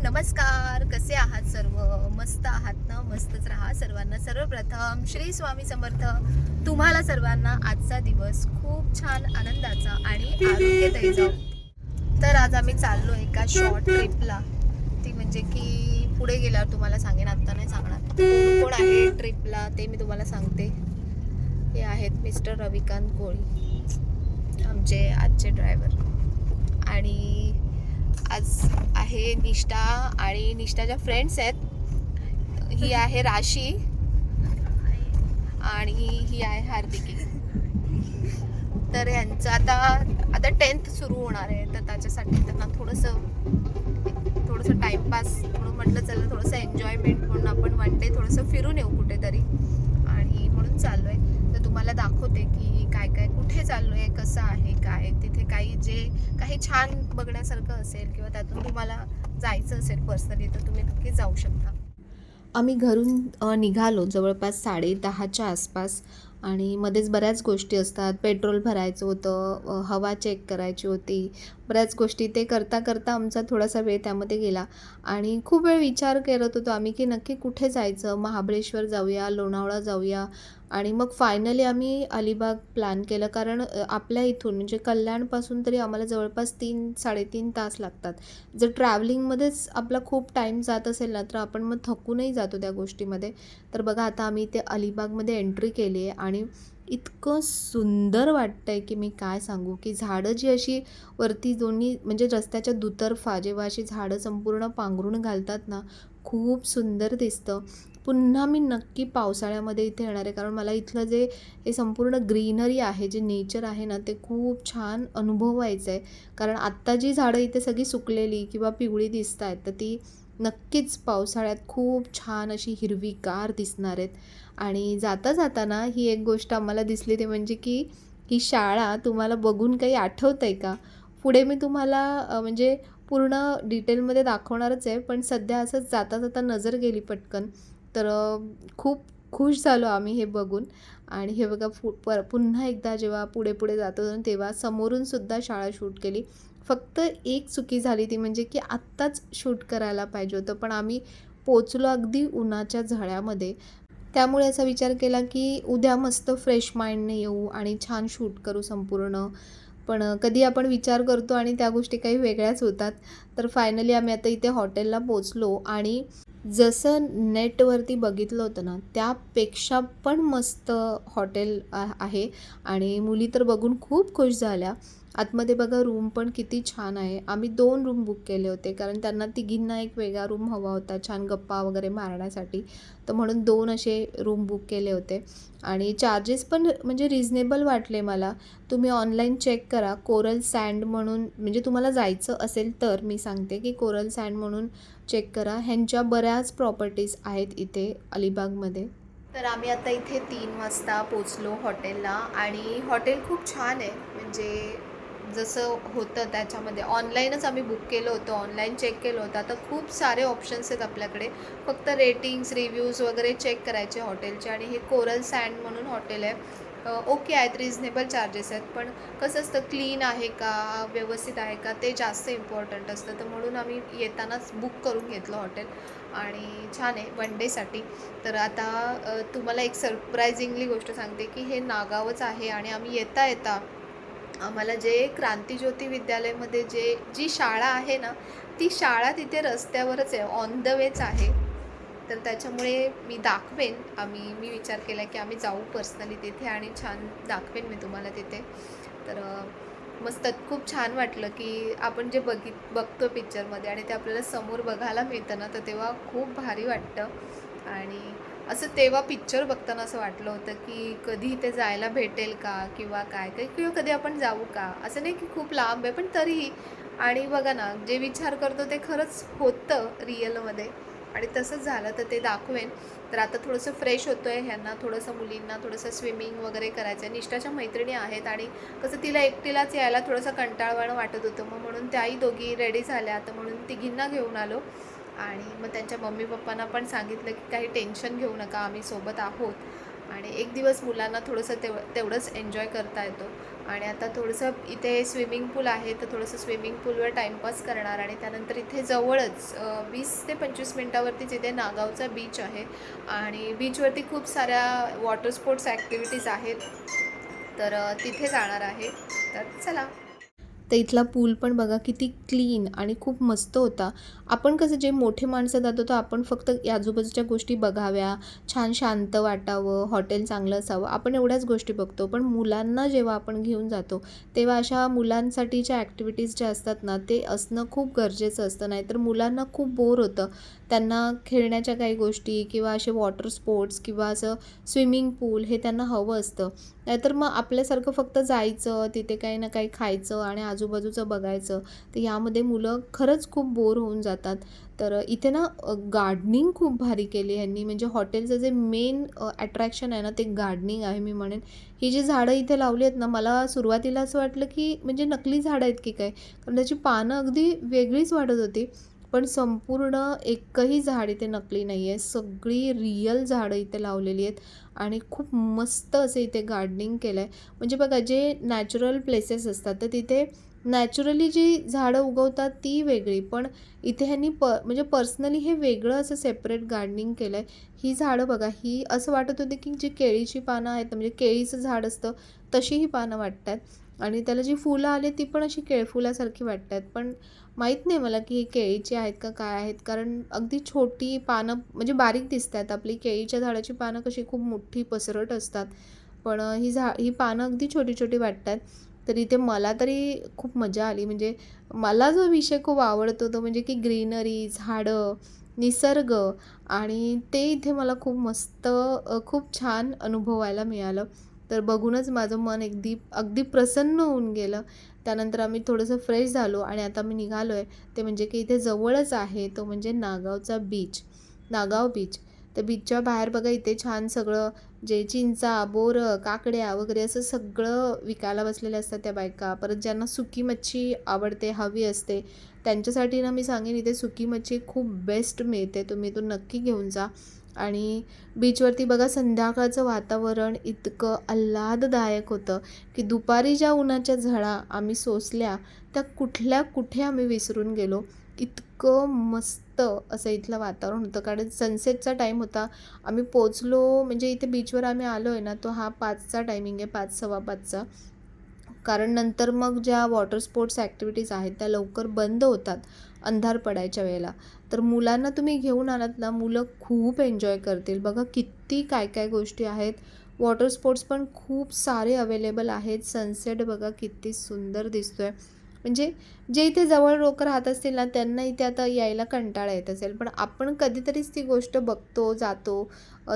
नमस्कार. कसे आहात सर्व? मस्त आहात ना? मस्तच राहा सर्वांना. सर्वप्रथम श्री स्वामी समर्थ. तुम्हाला सर्वांना आजचा दिवस खूप छान आनंदाचा आणि आरोग्यदायी जाओ. तर आज आम्ही चाललो एका शॉर्ट ट्रिपला. ती म्हणजे की पुढे गेल्यावर तुम्हाला सांगेन, आत्ता नाही सांगणार. कोण कोण आहे ट्रिपला ते मी तुम्हाला सांगते. हे आहेत मिस्टर रविकांत कोळी, आमचे आजचे ड्रायव्हर. आणि आज आहे निष्ठा आणि निष्ठाच्या फ्रेंड्स आहेत. ही आहे राशी आणि ही आहे हार्दिकी. तर यांचं आता 10th सुरू होणार आहे, तर त्याच्यासाठी त्यांना थोडंसं टाइमपास म्हणून म्हटलं चला थोडंसं एन्जॉयमेंट म्हणून आपण वन डे थोडंसं फिरून येऊ कुठेतरी, आणि म्हणून चाललो आहे. तर तुम्हाला दाखवते की काय काय कुठे चाललो आहे, कसं आहे, काय तिथे काही छान बघण्यासारखं असेल किंवा त्यातून तुम्हाला जायचं असेल पर्सनली तर तुम्ही नक्की जाऊ शकता. आम्ही घरून निघालो जवळपास 10:30च्या आसपास, आणि मध्येच बऱ्याच गोष्टी असतात. पेट्रोल भरायचं होतं, हवा चेक करायची होती, बऱ्याच गोष्टी. ते करता करता आमचा थोडासा वेळ त्यामध्ये गेला. आणि खूप वेळ विचार करत होतो आम्ही की नक्की कुठे जायचं. महाबळेश्वर जाऊया, लोणावळा जाऊया, आणि मग फायनली आम्ही अलिबाग प्लॅन केलं. कारण आपल्या इथून म्हणजे कल्याणपासून तरी आम्हाला जवळपास 3-3.5 तास लागतात. जर ट्रॅव्हलिंगमध्येच आपला खूप टाईम जात असेल ना, तर आपण मग थकूनही जातो त्या गोष्टीमध्ये. तर बघा, आता आम्ही इथे अलिबागमध्ये एंट्री केली आहे आणि इतकं सुंदर वाटतं आहे की मी काय सांगू. की झाडं जी अशी वरती दोन्ही म्हणजे रस्त्याच्या दुतर्फा जेव्हा अशी झाडं संपूर्ण पांघरून घालतात ना, खूप सुंदर दिसतं. पुन्हा मी नक्की पावसाळ्यामध्ये इथे येणार आहे, कारण मला इथलं जे हे संपूर्ण ग्रीनरी आहे, जे नेचर आहे ना, ते खूप छान अनुभवायचं आहे. कारण आत्ता जी झाडं इथे सगळी सुकलेली किंवा पिवळी दिसत आहेत, तर ती नक्कीच पावसाळ्यात खूप छान अशी हिरवीगार दिसणार आहेत. आणि जाता जाताना ही एक गोष्ट आम्हाला दिसली, ते म्हणजे की ही शाळा तुम्हाला बघून काही आठवतं आहे का? पुढे मी तुम्हाला म्हणजे पूर्ण डिटेलमध्ये दाखवणारच आहे, पण सध्या असंच जाता जाता नजर गेली पटकन. तर खूप खुश झालो आम्ही हे बघून. आणि हे बघा, पुन्हा एकदा जेव्हा पुढे पुढे जातो तेव्हा समोरून सुद्धा शाळा शूट केली. फक्त एक चुकी झाली, ती म्हणजे की आत्ताच शूट करायला पाहिजे होतं, पण आम्ही पोचलो अगदी उन्हाच्या झळ्यामध्ये. त्यामुळे असा विचार केला की उद्या मस्त फ्रेश माइंडने येऊ आणि छान शूट करू संपूर्ण. पण कधी आपण विचार करतो आणि त्या गोष्टी काही वेगळ्याच होतात. तर फायनली आम्ही आता इथे हॉटेलला पोचलो, आणि जसं नेटवरती बघितलं होतं ना, त्यापेक्षा पण मस्त हॉटेल आहे. आणि मुली तर बघून खूप खुश झाल्या. आतमध्ये बघा, रूम पण किती छान आहे. आम्ही 2 रूम बुक केले होते, कारण त्यांना तिघींना एक वेगळा रूम हवा होता छान गप्पा वगैरे मारण्यासाठी. तर म्हणून 2 असे रूम बुक केले होते. आणि चार्जेस पण म्हणजे रिझनेबल वाटले मला. तुम्ही ऑनलाईन चेक करा. कोरल सँड म्हणून, म्हणजे तुम्हाला जायचं असेल तर मी सांगते की कोरल सँड म्हणून चेक करा. ह्यांच्या बऱ्याच प्रॉपर्टीज आहेत इथे अलिबागमध्ये. तर आम्ही आता इथे 3 वाजता पोचलो हॉटेलला, आणि हॉटेल खूप छान आहे. म्हणजे जसं होतं त्याच्यामध्ये ऑनलाईनच आम्ही बुक केलं होतं, ऑनलाईन चेक केलं होतं. आता खूप सारे ऑप्शन्स आहेत आपल्याकडे, फक्त रेटिंग्स रिव्ह्यूज वगैरे चेक करायचे हॉटेलचे. आणि हे कोरल सँड म्हणून हॉटेल आहे. ओके आहेत, रिझनेबल चार्जेस आहेत, पण कसं असतं, क्लीन आहे का, व्यवस्थित आहे का, ते जास्त इम्पॉर्टंट असतं. तर म्हणून आम्ही येतानाच बुक करून घेतलं हॉटेल, आणि छान आहे वन डेसाठी. तर आता तुम्हाला एक सरप्रायझिंगली गोष्ट सांगते की हे नागावच आहे. आणि आम्ही येता येता आम्हाला जे क्रांतीज्योती विद्यालयमध्ये जी शाळा आहे ना, ती शाळा तिथे रस्त्यावरच आहे, ऑन द वेच आहे. तर त्याच्यामुळे मी दाखवेन, मी विचार केला की आम्ही जाऊ पर्सनली तिथे आणि छान दाखवेन मी तुम्हाला तिथे. तर मस्त खूप छान वाटलं की आपण जे बघतो पिक्चरमध्ये आणि ते आपल्याला समोर बघायला मिळतं ना, तर तेव्हा खूप भारी वाटतं. आणि असं तेव्हा पिक्चर बघताना असं वाटलं होतं की कधी इथे जायला भेटेल का, किंवा काय काय, किंवा कधी आपण जाऊ का. असं नाही की खूप लांब आहे, पण तरीही. आणि बघा ना, जे विचार करतो ते खरंच होतं रिअलमध्ये, आणि तसंच झालं. तर ते दाखवेन. तर आता थोडंसं फ्रेश होतो आहे. ह्यांना थोडंसं, मुलींना थोडंसं स्विमिंग वगैरे करायचं आहे. निष्ठाच्या मैत्रिणी आहेत, आणि कसं तिला एकटीलाच यायला थोडंसं कंटाळवाणं वाटत होतं, मग म्हणून त्याही दोघी रेडी झाल्या. तर म्हणून तिघींना घेऊन आलो. आणि मग त्यांच्या मम्मी पप्पांना पण सांगितलं की काही टेन्शन घेऊ नका, आम्ही सोबत आहोत. आणि एक दिवस मुलांना थोडंसं तेवढंच एन्जॉय करता येतो. आणि आता थोडंसं इथे स्विमिंग पूल आहे, तर थोडंसं स्विमिंग पूलवर टाईमपास करणार आणि त्यानंतर इथे जवळच 20 ते 25 मिनटावरतीच इथे नागावचा बीच आहे आणि बीचवरती खूप साऱ्या वॉटर स्पोर्ट्स ॲक्टिव्हिटीज आहेत, तर तिथे जाणार आहे. तर चला. तर इथला पूल पण बघा किती क्लीन आणि खूप मस्त होता. आपण कसं जे मोठे माणसं जातो तर आपण फक्त आजूबाजूच्या गोष्टी बघाव्या, छान शांत वाटावं, हॉटेल चांगलं असावं, आपण एवढ्याच गोष्टी बघतो. पण मुलांना जेव्हा आपण घेऊन जातो तेव्हा अशा मुलांसाठीच्या ॲक्टिव्हिटीज ज्या असतात ना, ते असणं खूप गरजेचं असतं. नाहीतर मुलांना खूप बोर होतं. त्यांना खेळण्याच्या काही गोष्टी किंवा असे वॉटर स्पोर्ट्स किंवा असं स्विमिंग पूल हे त्यांना हवं असतं. नाहीतर मग आपल्यासारखं फक्त जायचं, तिथे काही ना काही खायचं आणि आजूबाजूचं बघायचं. तर यामध्ये मुलं खरंच खूप बोर होऊन जातात. तर इथे ना गार्डनिंग खूप भारी केली ह्यांनी. म्हणजे हॉटेलचं जे मेन अट्रॅक्शन आहे ना, ते गार्डनिंग आहे मी म्हणेन. ही जी झाडं इथे लावली आहेत ना, मला सुरुवातीला असं वाटलं की म्हणजे नकली झाडं आहेत की काय? कारण त्याची पानं अगदी वेगळीच वाटत होती. पण संपूर्ण एकही झाड इथे नकली नाही आहे. सगळी रिअल झाडं इथे लावलेली आहेत आणि खूप मस्त असं इथे गार्डनिंग केलं आहे. म्हणजे बघा जे नॅचरल प्लेसेस असतात तर तिथे नॅचरली जी झाडं उगवतात ती वेगळी, पण इथे ह्यांनी म्हणजे पर्सनली हे वेगळं असं सेपरेट गार्डनिंग केलं आहे. ही झाडं बघा, ही असं वाटत होते की जी केळीची पानं आहेत म्हणजे केळीचं झाड असतं तशी ही पानं वाटत आहेत आणि त्याला जी फुलं आली ती पण अशी केळफुलासारखी वाटत आहेत. पण माहीत नाही मला की ही केळीची आहेत का काय आहेत, कारण अगदी छोटी पानं म्हणजे बारीक दिसत आहेत. आपली केळीच्या झाडाची पानं कशी खूप मोठी पसरट असतात, पण ही पानं अगदी छोटी-छोटी वाटतात. तर इथे मला तरी खूप मजा आली. म्हणजे मला जो विषय खूप आवडतो तो म्हणजे की ग्रीनरी, झाडं, निसर्ग आणि ते इथे मला खूप मस्त खूप छान अनुभवायला मिळालं. तर बघूनच माझं मन अगदी प्रसन्न होऊन गेलं. त्यानंतर आम्ही थोडंसं फ्रेश झालो आणि आता मी निघालो आहे. ते म्हणजे की इथे जवळच आहे तो म्हणजे नागावचा बीच, नागाव बीच. तर बीचच्या बाहेर बघा इथे छान सगळं जे चिंचा, बोरं, काकड्या वगैरे असं सगळं विकायला बसलेले असतात त्या बायका. परत ज्यांना सुकी मच्छी आवडते, हवी असते, त्यांच्यासाठी ना मी सांगेन इथे सुकी मच्छी खूप बेस्ट मिळते. तुम्ही इथून नक्की घेऊन जा. आणि बीचवरती बघा संध्याकाळचं वातावरण इतकं आल्हाददायक होतं की दुपारी ज्या उन्हाच्या झळा आम्ही सोसल्या त्या कुठल्या कुठे आम्ही विसरून गेलो. इतकं मस्त असं इथलं वातावरण होतं, कारण सनसेटचा टाईम होता. आम्ही पोचलो म्हणजे इथे बीचवर आम्ही आलो आहे ना, तो हा 5चा टायमिंग आहे, 5 सव्वा 5चा. कारण नंतर मग ज्या वॉटर स्पोर्ट्स ॲक्टिव्हिटीज आहेत त्या लवकर बंद होतात अंधार पडायच्या वेळेला. तर मुलांना तुम्ही घेऊन आलात ना, मुलं खूप एन्जॉय करतील. बघा किती काय काय गोष्टी आहेत. वॉटर स्पोर्ट्स पण खूप सारे अवेलेबल आहेत. सनसेट बघा किती सुंदर दिसतोय. म्हणजे जे इथे जवळ लोक राहत असतील ना, त्यांना इथे आता यायला कंटाळा येत असेल, पण आपण कधीतरीच ती गोष्ट बघतो, जातो,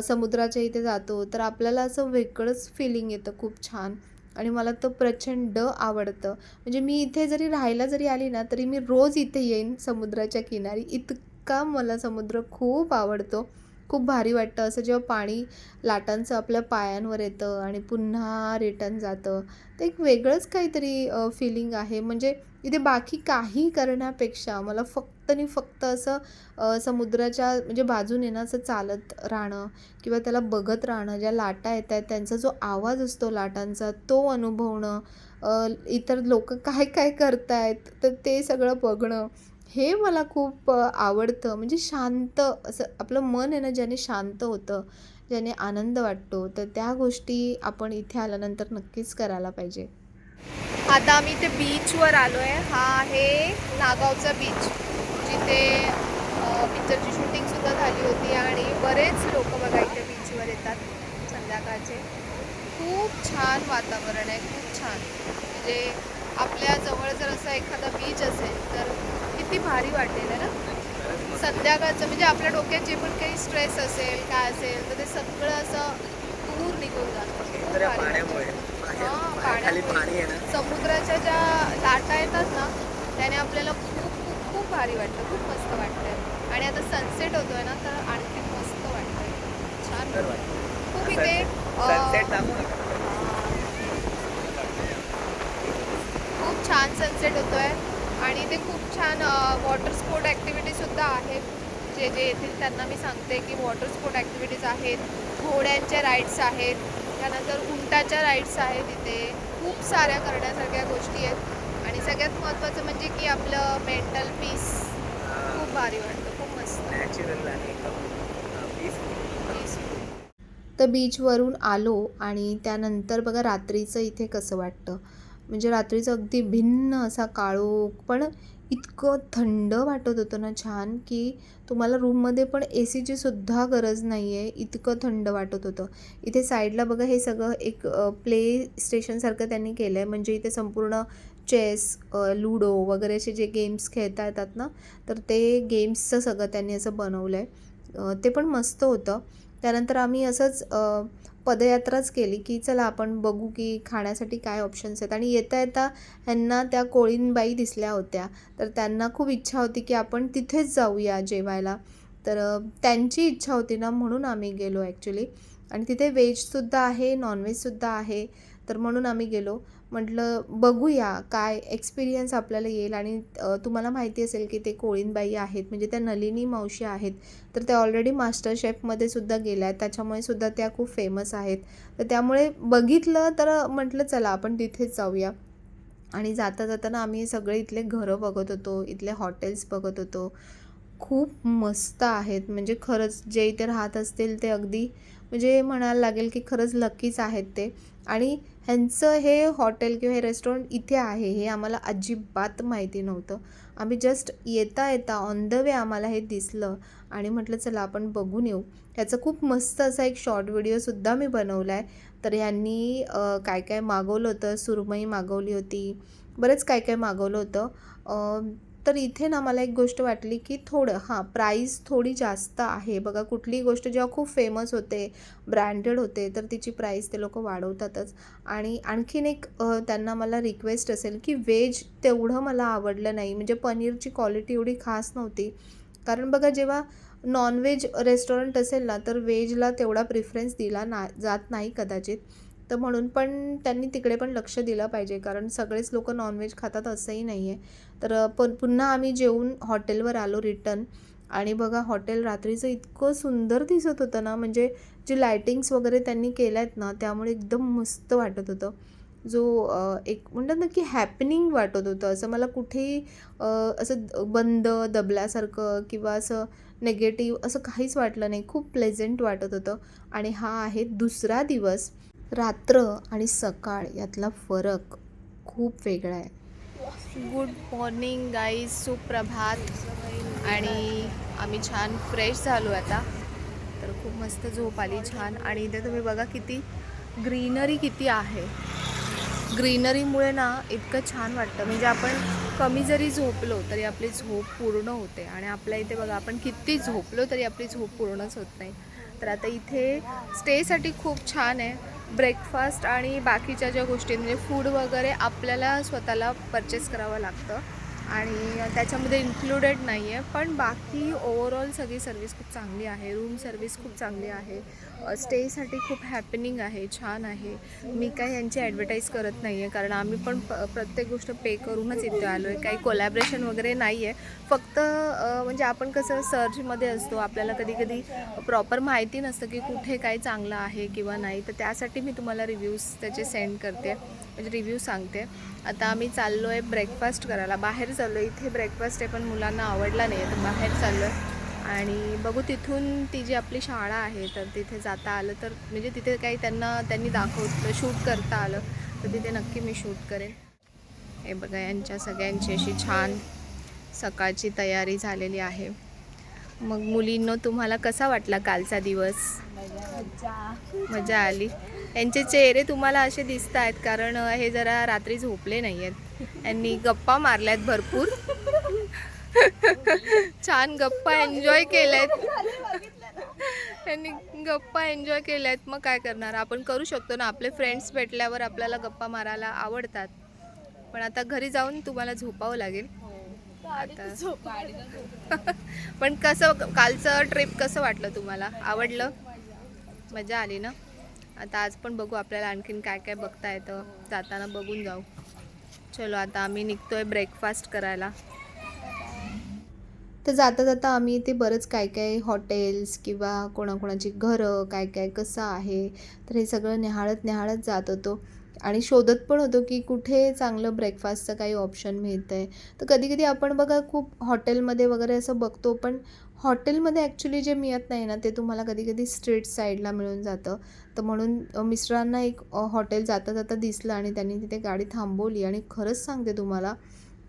समुद्राच्या इथे जातो, तर आपल्याला असं वेगळंच फिलिंग येतं खूप छान. आणि मला तो प्रचंड आवडतं. म्हणजे मी इथे जरी राहायला जरी आली ना, तरी मी रोज इथे येईन समुद्राच्या किनारी. इतका मला समुद्र खूप आवडतो. खूप भारी वाटतं असं जेव्हा पाणी लाटांचं आपल्या पायांवर येतं आणि पुन्हा रिटर्न जातं. ते एक वेगळंच काहीतरी फीलिंग आहे. म्हणजे इथे बाकी काही करण्यापेक्षा मला फक्त आणि फक्त असं समुद्राच्या म्हणजे बाजूने ना असं चालत राहणं किंवा त्याला बघत राहणं, ज्या लाटा येत आहेत त्यांचा जो आवाज असतो लाटांचा तो अनुभवणं, इतर लोकं काय काय करतायत तर ते सगळं बघणं, हे मला खूप आवडतं. म्हणजे शांत असं आपलं मन आहे ना, ज्याने शांत होतं, ज्याने आनंद वाटतो, तर त्या गोष्टी आपण इथे आल्यानंतर नक्कीच करायला पाहिजे. आता आम्ही इथे बीचवर आलो आहे. हा आहे नागावचा बीच, जिथे पिक्चरची शूटिंगसुद्धा झाली होती आणि बरेच लोक बघा इथे बीचवर येतात संध्याकाळचे. खूप छान वातावरण आहे, खूप छान. म्हणजे आपल्या जवळ जर असं एखादा बीच असेल तर किती भारी वाटेल आहे ना संध्याकाळचं. म्हणजे आपल्या डोक्यात जे पण काही स्ट्रेस असेल काय असेल तर ते सगळं असं दूर निघून जातं. खूप भारी वाटतं. पाण्यामुळे समुद्राच्या ज्या लाटा येतात ना त्याने आपल्याला खूप खूप खूप भारी वाटतं, खूप मस्त वाटतं. आणि आता सनसेट होतोय ना तर आणखी मस्त वाटतंय, छान वाटतं खूप इथे. खूप छान सनसेट होतोय आणि इथे खूप छान वॉटर स्पोर्ट ॲक्टिव्हिटीसुद्धा आहेत, जे जे येतील त्यांना मी सांगते की वॉटर स्पोर्ट ॲक्टिव्हिटीज आहेत, घोड्यांच्या राईड्स आहेत, त्यानंतर उंटाच्या राईड्स आहेत. इथे खूप साऱ्या करण्यासारख्या गोष्टी आहेत आणि सगळ्यात महत्त्वाचं म्हणजे की आपलं मेंटल पीस खूप भारी वाटतं, खूप मस्त नॅचरल आणि पीसफुल. तर बीचवरून आलो आणि त्यानंतर बघा रात्रीचं इथे कसं वाटतं. म्हणजे रात्रीचं अगदी भिन्न असा काळोख, पण इतकं थंड वाटत होतं ना छान, की तुम्हाला रूममध्ये पण ए सीची सुद्धा गरज नाही आहे, इतकं थंड वाटत होतं. इथे साईडला बघा हे सगळं एक प्ले स्टेशनसारखं त्यांनी केलं आहे. म्हणजे इथे संपूर्ण चेस, लुडो वगैरे असे जे गेम्स खेळता येतात ना, तर ते गेम्सचं सगळं त्यांनी असं बनवलं आहे. ते पण मस्त होतं. त्यानंतर आम्ही असंच पदयात्राच केली, की चला आपण बघू की खाण्यासाठी काय ऑप्शन्स आहेत. आणि येता येता ह्यांना त्या कोळीणबाई दिसल्या होत्या, तर त्यांना खूप इच्छा होती की आपण तिथेच जाऊया जेवायला. तर त्यांची इच्छा होती ना, म्हणून आम्ही गेलो ॲक्च्युली. आणि तिथे व्हेजसुद्धा आहे, नॉनव्हेजसुद्धा आहे, तर म्हणून आम्ही गेलो. म्हटलं बघूया काय एक्सपिरियन्स आपल्याला येईल. आणि तुम्हाला माहिती असेल की ते कोळीणबाई आहेत, म्हणजे त्या नलिनी मावशी आहेत, तर त्या ऑलरेडी मास्टर शेफमध्ये सुद्धा गेल्या आहेत, त्याच्यामुळे सुद्धा त्या खूप फेमस आहेत. तर त्यामुळे बघितलं तर म्हटलं चला आपण तिथेच जाऊया. आणि जाता जाताना आम्ही सगळे इथले घरं बघत होतो, इथले हॉटेल्स बघत होतो. खूप मस्त आहेत, म्हणजे खरंच जे इथे राहत असतील ते अगदी म्हणजे म्हणायला लागेल की खरंच लकीच आहेत ते. आणि ह्यांचं हे हॉटेल किंवा हे रेस्टॉरंट इथे आहे हे आम्हाला अजिबात माहिती नव्हतं. आम्ही जस्ट येता येता ऑन द वे आम्हाला हे दिसलं आणि म्हटलं चला आपण बघून येऊ. ह्याचं खूप मस्त असा एक शॉर्ट व्हिडिओसुद्धा मी बनवला आहे. तर ह्यांनी काय काय मागवलं होतं, सुरमई मागवली होती, बरंच काय काय मागवलं होतं. तर इथे ना मला एक गोष्ट वाटली की थोडं प्राईस थोडी जास्त आहे. बघा कुठलीही गोष्ट जेव्हा खूप फेमस होते, ब्रँडेड होते, तर तिची प्राईस ते लोकं वाढवतातच. आणि आणखीन एक त्यांना मला रिक्वेस्ट असेल की व्हेज तेवढं मला आवडलं नाही, म्हणजे पनीरची क्वालिटी एवढी खास नव्हती. कारण बघा जेव्हा नॉनव्हेज रेस्टॉरंट असेल ना, तर व्हेजला तेवढा प्रिफरन्स दिला जात नाही कदाचित. तर म्हणून पण त्यांनी तिकडे पण लक्ष दिलं पाहिजे, कारण सगळेच लोकं नॉनव्हेज खातात असंही नाही आहे. तर पण पुन्हा आम्ही जेवून हॉटेलवर आलो रिटर्न. आणि बघा हॉटेल रात्रीचं इतकं सुंदर दिसत होतं ना, म्हणजे जे लायटिंग्स वगैरे त्यांनी केल्या आहेत ना, त्यामुळे एकदम मस्त वाटत होतं. जो एक म्हणतात ना की हॅपनिंग वाटत होतं. असं मला कुठेही असं बंद दबल्यासारखं किंवा असं निगेटिव्ह असं काहीच वाटलं नाही. खूप प्लेझंट वाटत होतं. आणि हा आहे दुसरा दिवस. रात्र आणि सकाळ यातला फरक खूप वेगळा आहे. गुड मॉर्निंग गाईज, सुप्रभात. आणि आम्ही छान फ्रेश झालो आता, तर खूप मस्त झोप आली छान. आणि इथे तुम्ही बघा किती ग्रीनरी किती आहे. ग्रीनरीमुळे ना इतकं छान वाटतं, म्हणजे आपण कमी जरी झोपलो तरी आपली झोप पूर्ण होते. आणि आपल्या इथे बघा आपण किती झोपलो तरी आपली झोप पूर्णच होत नाही. तर आता इथे स्टेसाठी खूप छान आहे. ब्रेकफास्ट आणि बाकीच्या ज्या गोष्टी म्हणजे फूड वगैरे आपल्याला स्वतःला परचेस करावं लागतं आणि त्याच्यामध्ये इन्क्लुडेड नाही आहे. पण बाकी ओव्हरऑल सगळी सर्विस खूप चांगली आहे. रूम सर्विस खूप चांगली आहे. स्टेसाठी खूप हॅपनिंग आहे, छान आहे. मी काय यांची ॲडव्हर्टाईज करत नाही आहे, कारण आम्ही पण प्रत्येक गोष्ट पे करूनच इथे आलो आहे. काही कोलॅबरेशन वगैरे नाही आहे. फक्त म्हणजे आपण कसं सर्चमध्ये असतो, आपल्याला कधी कधी प्रॉपर माहिती नसतं की कुठे काय चांगलं आहे किंवा नाही. तर त्यासाठी मी तुम्हाला रिव्ह्यूज त्याचे सेंड करते, म्हणजे रिव्ह्यू सांगते. आता आम्ही चाललो आहे ब्रेकफास्ट करायला, बाहेर चाललो आहे. इथे ब्रेकफास्ट आहे पण मुलांना आवडला नाही आहे, तर बाहेर चाललो आहे. आणि बघू तिथून ती जी आपली शाळा आहे तर तिथे जाता आलं तर, म्हणजे तिथे काही त्यांनी दाखवलं, शूट करता आलं तर तिथे नक्की मी शूट करेन. हे बघा यांच्या सगळ्यांची अशी छान सकाळची तयारी झालेली आहे. मग मुलींनो, तुम्हाला कसा वाटला कालचा दिवस? मजा आली. यांचे चेहरे तुम्हाला असे दिसत आहेत कारण हे जरा रात्री झोपले नाही आहेत. यांनी गप्पा मारल्यात भरपूर. छान गप्पा एन्जॉय केल्यात. त्यांनी गप्पा एन्जॉय केल्यात. मग काय करणार, आपण करू शकतो ना. आपले फ्रेंड्स भेटल्यावर आपल्याला गप्पा मारायला आवडतात. पण आता घरी जाऊन तुम्हाला झोपावं लागेल आता. पण कसं कालचं ट्रिप कसं वाटलं तुम्हाला? आवडलं? मजा आली ना? आता आज पण बघू आपल्याला आणखीन काय काय बघता येतं, जाताना बघून जाऊ. चलो आता आम्ही निघतोय ब्रेकफास्ट करायला. तर जाता जाता आम्ही इथे बरंच काय काय हॉटेल्स किंवा कोणाकोणाची घरं काय काय कसं आहे, तर हे सगळं न्याहाळत न्याहाळत जात होतो आणि शोधत पण होतो की कुठे चांगलं ब्रेकफास्टचं काही ऑप्शन मिळतं आहे. तर कधी कधी आपण बघा खूप हॉटेलमध्ये वगैरे असं बघतो, पण हॉटेलमध्ये ॲक्च्युली जे मिळत नाही ना, ते तुम्हाला कधी कधी स्ट्रीट साईडला मिळून जातं. तर म्हणून मिस्टरांना एक हॉटेल जाता जाता दिसलं आणि त्यांनी तिथे गाडी थांबवली आणि खरंच सांगते तुम्हाला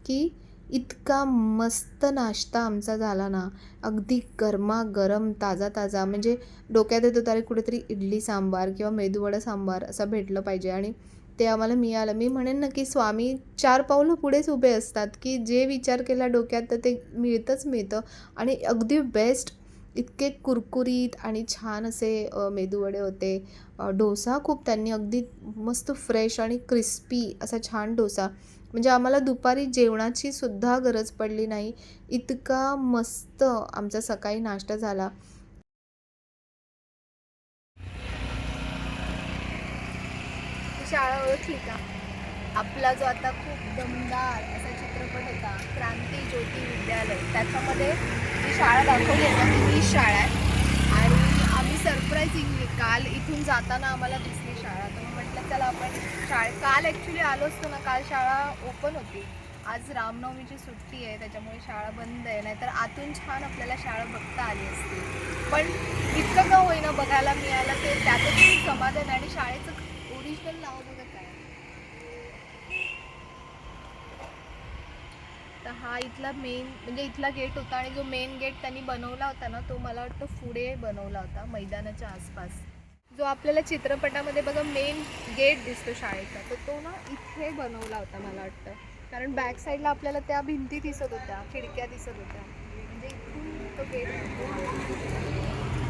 की इतका मस्त नाश्ता आमचा झाला ना, अगदी गरमागरम, ताजा-ताजा. म्हणजे डोक्यात येत होतं, अरे कुठेतरी इडली सांबार किंवा मेदूवडा सांबार असं भेटलं पाहिजे आणि ते आम्हाला मिळालं. मी म्हणेन ना, की स्वामी 4 पावलं पुढेच उभे असतात, की जे विचार केला डोक्यात तर ते मिळतंच मिळतं आणि अगदी बेस्ट. इतके कुरकुरीत आणि छान असे मेदूवडे होते. डोसा खूप त्यांनी अगदी मस्त फ्रेश आणि क्रिस्पी असा छान डोसा. म्हणजे आम्हाला दुपारी जेवणाची सुद्धा गरज पडली नाही. इतका मस्त आमचा सकाळी नाश्ता झाला. शाळा ओळखली का? आपला जो आता खूप दमदार असा चित्रपट होता क्रांती ज्योती विद्यालय, त्याच्यामध्ये जी शाळा दाखवली आहे ना, ती शाळा आहे. आणि आम्ही सरप्राईजिंगली काल इथून जाताना आम्हाला दिसली शाळा. तर मी म्हटलं चला आपण काल ॲक्च्युली आलो असतो ना, काल शाळा ओपन होती. आज रामनवमीची सुट्टी आहे, त्याच्यामुळे शाळा बंद आहे. नाहीतर आतून छान आपल्याला शाळा बघता आली असती. पण इतकं का होईना बघायला मिळालं, ते त्यातच समाधान. आणि शाळेचं ओरिजिनल नाव बघा काय. तर हा इथला मेन म्हणजे इथला गेट होता आणि जो मेन गेट त्यांनी बनवला होता ना, तो मला वाटतं पुढे बनवला होता मैदानाच्या आसपास. जो आपल्याला चित्रपटामध्ये बघा मेन गेट दिसतो शाळेचा, तर तो ना इथे बनवला होता मला वाटतं. कारण बॅक साईडला आपल्याला त्या भिंती दिसत होत्या, खिडक्या दिसत होत्या. म्हणजे इथून तो गेट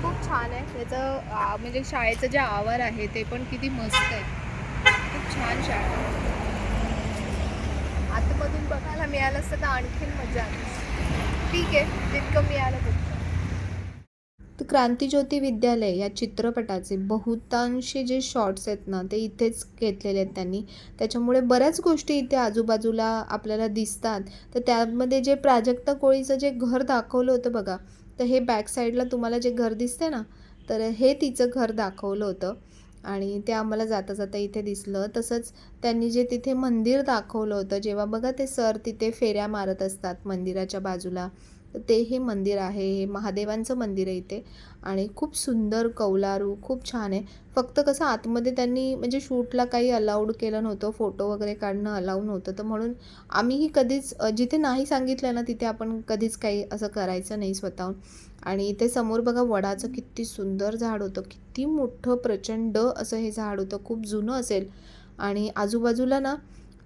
खूप छान आहे. त्याचं म्हणजे शाळेचं जे आवार आहे ते पण किती मस्त आहे. खूप छान शाळा आहे. आतमधून बघायला मिळालं असतं तर आणखीन मजा आली. ठीक आहे, जितकं मिळालं तितकं. तर क्रांतीज्योती विद्यालय या चित्रपटाचे बहुतांशी जे शॉर्ट्स आहेत ना, ते इथेच घेतलेले आहेत त्यांनी. त्याच्यामुळे बऱ्याच गोष्टी इथे आजूबाजूला आपल्याला दिसतात. तर त्यामध्ये जे प्राजक्ता कोळीचं जे घर दाखवलं होतं बघा, तर हे बॅक साईडला तुम्हाला जे घर दिसते ना, तर हे तिचं घर दाखवलं होतं आणि ते आम्हाला जाता जाता इथे दिसलं. तसंच त्यांनी जे तिथे मंदिर दाखवलं होतं, जेव्हा बघा ते सर तिथे फेऱ्या मारत असतात मंदिराच्या बाजूला, तर ते हे मंदिर आहे. हे महादेवांचं मंदिर आहे इथे आणि खूप सुंदर कौलारू, खूप छान आहे. फक्त कसं आतमध्ये त्यांनी म्हणजे शूटला काही अलाउड केलं नव्हतं, फोटो वगैरे काढणं अलाउड नव्हतं. तर म्हणून आम्हीही कधीच जिथे नाही सांगितलं ना, तिथे आपण कधीच काही असं करायचं नाही स्वतःहून. आणि इथे समोर बघा वडाचं किती सुंदर झाड होतं, किती मोठं प्रचंड असं हे झाड होतं, खूप जुनं असेल. आणि आजूबाजूला ना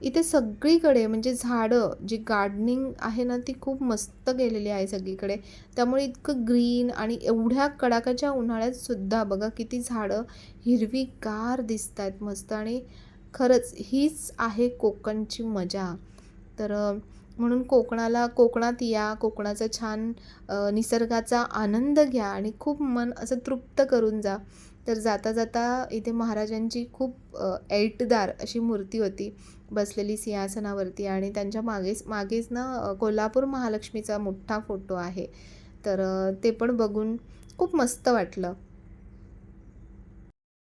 इथे सगळीकडे म्हणजे झाडं जी गार्डनिंग आहे ना, ती खूप मस्त केलेली आहे सगळीकडे. त्यामुळे इतकं ग्रीन आणि एवढ्या कडाक्याच्या उन्हाळ्यात सुद्धा बघा किती झाडं हिरवीगार दिसत आहेत मस्त. आणि खरंच हीच आहे कोकणची मजा. तर म्हणून कोकणात या, कोकणाचा छान निसर्गाचा आनंद घ्या आणि खूप मन असं तृप्त करून जा. तर जाता जाता इथे महाराजांची खूप ऐटदार अशी मूर्ती होती बसलेली सिंहासनावरती आणि त्यांच्या मागेच ना कोल्हापूर महालक्ष्मीचा मोठा फोटो आहे. तर ते पण बघून खूप मस्त वाटलं.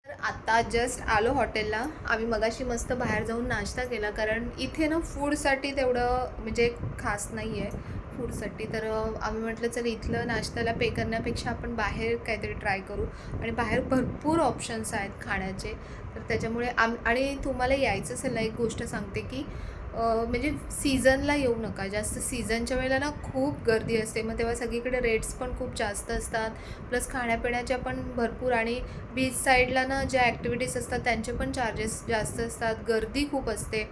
तर आता जस्ट आलो हॉटेलला. आम्ही मगाशी मस्त बाहेर जाऊन नाश्ता केला, कारण इथे ना फूडसाठी तेवढं म्हणजे खास नाही आहे फूडसाठी. तर आम्ही म्हटलं चल इथलं नाश्त्याला पे करण्यापेक्षा आपण बाहेर काहीतरी ट्राय करू. आणि बाहेर भरपूर ऑप्शन्स आहेत खाण्याचे. तर त्याच्यामुळे आणि तुम्हाला यायचं असेल ना, एक गोष्ट सांगते की म्हणजे सीझनला येऊ नका. जास्त सीझनच्या वेळेला ना खूप गर्दी असते, मग तेव्हा सगळीकडे रेट्स पण खूप जास्त असतात. प्लस खाण्यापिण्याच्या पण भरपूर. आणि बीच साईडला ना ज्या ॲक्टिव्हिटीज असतात त्यांचे पण चार्जेस जास्त असतात, गर्दी खूप असते.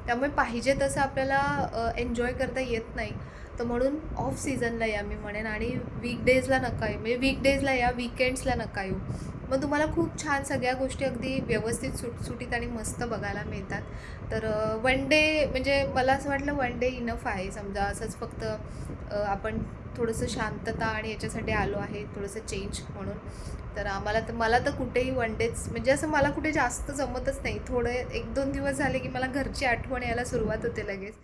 त्यामुळे पाहिजे तसं आपल्याला एन्जॉय करता येत नाही. तर म्हणून ऑफ सीझनला या मी म्हणेन. आणि वीकडेजला नका येऊ, म्हणजे वीकडेजला या, वीकेंड्सला नका येऊ. मग तुम्हाला खूप छान सगळ्या गोष्टी अगदी व्यवस्थित सुटसुटीत आणि मस्त बघायला मिळतात. तर वन डे म्हणजे मला असं वाटलं वन डे इनफ आहे. समजा असंच फक्त आपण थोडंसं शांतता आणि याच्यासाठी आलो आहे, थोडंसं चेंज म्हणून. तर मला तर कुठेही वन डेच म्हणजे असं मला कुठे जास्त जमतच नाही. थोडं 1-2 दिवस झाले की मला घरची आठवण यायला सुरुवात होते लगेच.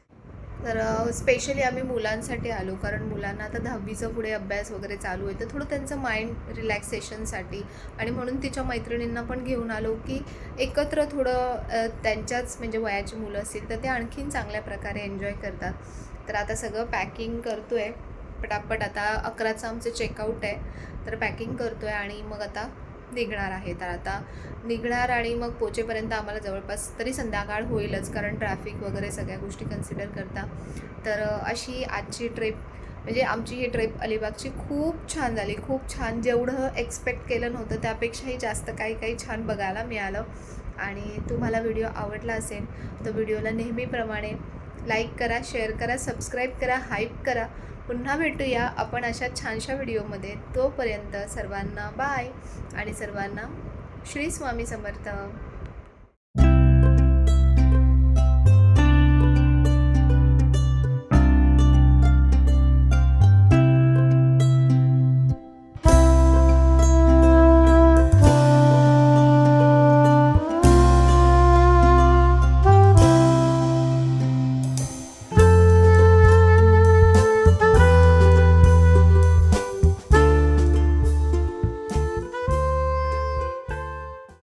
तर स्पेशली आम्ही मुलांसाठी आलो, कारण मुलांना आता 10वीचं पुढे अभ्यास वगैरे चालू आहे, तर थोडं त्यांचं माइंड रिलॅक्सेशनसाठी आणि म्हणून तिच्या मैत्रिणींना पण घेऊन आलो की एकत्र थोडं त्यांच्याच म्हणजे वयाची मुलं असतील तर ते आणखीन चांगल्या प्रकारे एन्जॉय करतात. तर आता सगळं पॅकिंग करतो आहे पटापट. आता 11चं आमचं चेकआउट आहे, तर पॅकिंग करतो आहे आणि मग आता निघणार आहे. तर आता निघणार आणि मग पोचेपर्यंत आम्हाला जवळपास तरी संध्याकाळ होईलच, कारण ट्रॅफिक वगैरे सगळ्या गोष्टी कन्सिडर करता. तर अशी आजची ट्रिप म्हणजे आमची ही ट्रिप अलिबागची खूप छान झाली, खूप छान. जेवढं एक्सपेक्ट केलं नव्हतं त्यापेक्षाही जास्त काही काही छान बघायला मिळालं. आणि तुम्हाला व्हिडिओ आवडला असेल तर व्हिडिओला नेहमीप्रमाणे लाईक करा, शेअर करा, सबस्क्राईब करा, हाईप करा. पुन्हा भेटूया आपण अशा छानशा व्हिडिओमध्ये. तोपर्यंत सर्वांना बाय आणि सर्वांना श्री स्वामी समर्थ.